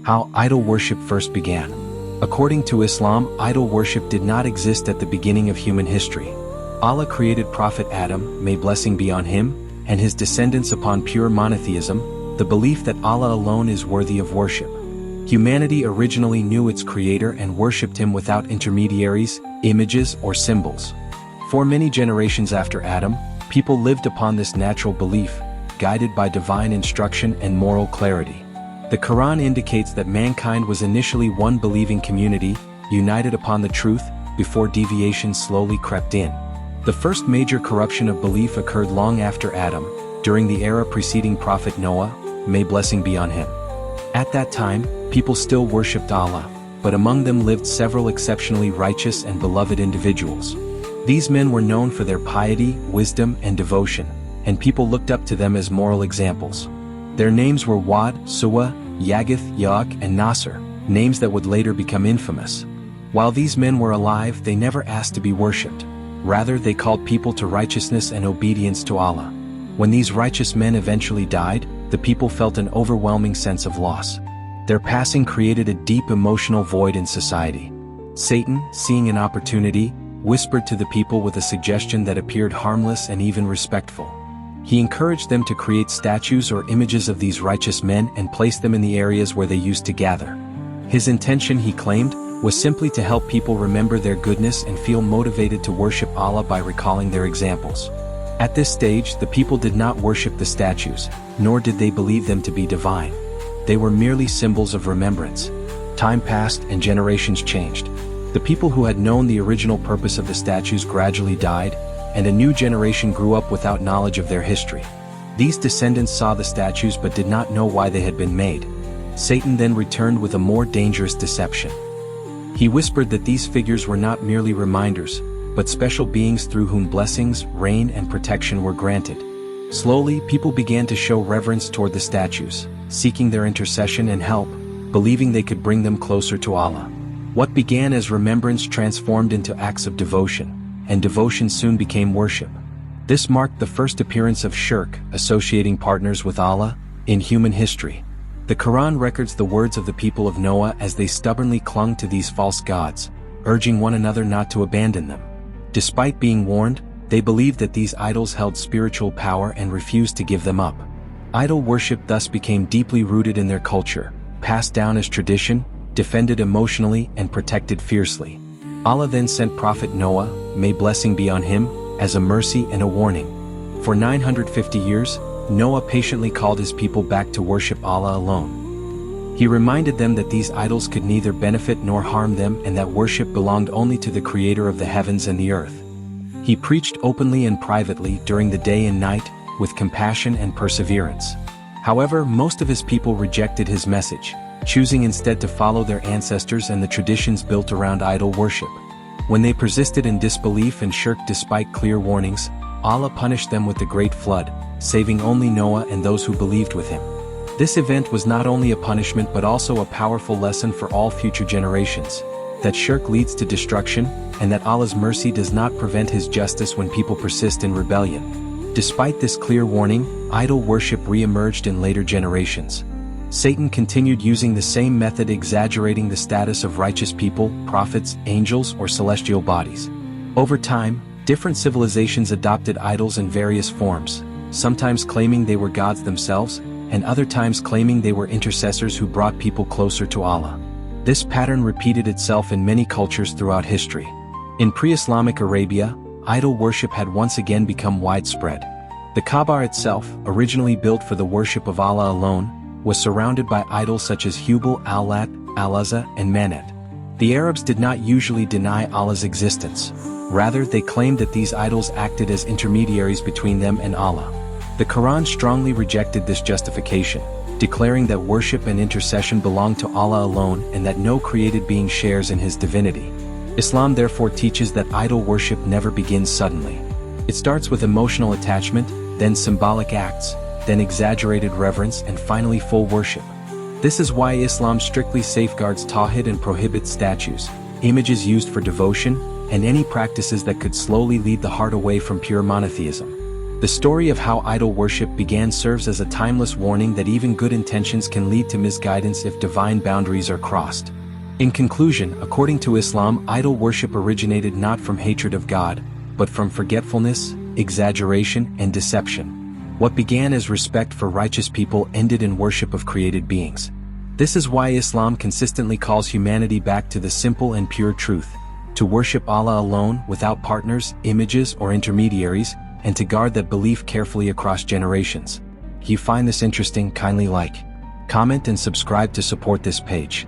How idol worship first began. According to Islam, idol worship did not exist at the beginning of human history. Allah created Prophet Adam, may blessing be on him, and his descendants upon pure monotheism, the belief that Allah alone is worthy of worship. Humanity originally knew its creator and worshipped him without intermediaries, images, or symbols. For many generations after Adam, people lived upon this natural belief, guided by divine instruction and moral clarity. The Qur'an indicates that mankind was initially one believing community, united upon the truth, before deviation slowly crept in. The first major corruption of belief occurred long after Adam, during the era preceding Prophet Noah, may blessing be on him. At that time, people still worshipped Allah, but among them lived several exceptionally righteous and beloved individuals. These men were known for their piety, wisdom, and devotion, and people looked up to them as moral examples. Their names were Wad, Suwa, Yaghuth, Yaghuth, and Nasr, names that would later become infamous. While these men were alive, they never asked to be worshipped. Rather, they called people to righteousness and obedience to Allah. When these righteous men eventually died, the people felt an overwhelming sense of loss. Their passing created a deep emotional void in society. Satan, seeing an opportunity, whispered to the people with a suggestion that appeared harmless and even respectful. He encouraged them to create statues or images of these righteous men and place them in the areas where they used to gather. His intention, he claimed, was simply to help people remember their goodness and feel motivated to worship Allah by recalling their examples. At this stage, the people did not worship the statues, nor did they believe them to be divine. They were merely symbols of remembrance. Time passed and generations changed. The people who had known the original purpose of the statues gradually died, and a new generation grew up without knowledge of their history. These descendants saw the statues but did not know why they had been made. Satan then returned with a more dangerous deception. He whispered that these figures were not merely reminders, but special beings through whom blessings, rain, and protection were granted. Slowly, people began to show reverence toward the statues, seeking their intercession and help, believing they could bring them closer to Allah. What began as remembrance transformed into acts of devotion, and devotion soon became worship. This marked the first appearance of shirk, associating partners with Allah, in human history. The Quran records the words of the people of Noah as they stubbornly clung to these false gods, urging one another not to abandon them. Despite being warned, they believed that these idols held spiritual power and refused to give them up. Idol worship thus became deeply rooted in their culture, passed down as tradition, defended emotionally, and protected fiercely. Allah then sent Prophet Noah, may blessing be on him, as a mercy and a warning. For 950 years, Noah patiently called his people back to worship Allah alone. He reminded them that these idols could neither benefit nor harm them and that worship belonged only to the Creator of the heavens and the earth. He preached openly and privately during the day and night, with compassion and perseverance. However, most of his people rejected his message, choosing instead to follow their ancestors and the traditions built around idol worship. When they persisted in disbelief and shirk despite clear warnings, Allah punished them with the great flood, saving only Noah and those who believed with him. This event was not only a punishment but also a powerful lesson for all future generations, that shirk leads to destruction, and that Allah's mercy does not prevent his justice when people persist in rebellion. Despite this clear warning, idol worship re-emerged in later generations. Satan continued using the same method, exaggerating the status of righteous people, prophets, angels, or celestial bodies. Over time, different civilizations adopted idols in various forms, sometimes claiming they were gods themselves, and other times claiming they were intercessors who brought people closer to Allah. This pattern repeated itself in many cultures throughout history. In pre-Islamic Arabia, idol worship had once again become widespread. The Kaaba itself, originally built for the worship of Allah alone, was surrounded by idols such as Hubal, Al-Lat, Al-Uzza, and Manat. The Arabs did not usually deny Allah's existence. Rather, they claimed that these idols acted as intermediaries between them and Allah. The Quran strongly rejected this justification, declaring that worship and intercession belong to Allah alone and that no created being shares in his divinity. Islam therefore teaches that idol worship never begins suddenly. It starts with emotional attachment, then symbolic acts, then exaggerated reverence, and finally full worship. This is why Islam strictly safeguards tawhid and prohibits statues, images used for devotion, and any practices that could slowly lead the heart away from pure monotheism. The story of how idol worship began serves as a timeless warning that even good intentions can lead to misguidance if divine boundaries are crossed. In conclusion, according to Islam, idol worship originated not from hatred of God, but from forgetfulness, exaggeration, and deception. What began as respect for righteous people ended in worship of created beings. This is why Islam consistently calls humanity back to the simple and pure truth, to worship Allah alone without partners, images, or intermediaries, and to guard that belief carefully across generations. If you find this interesting, kindly like, comment, and subscribe to support this page.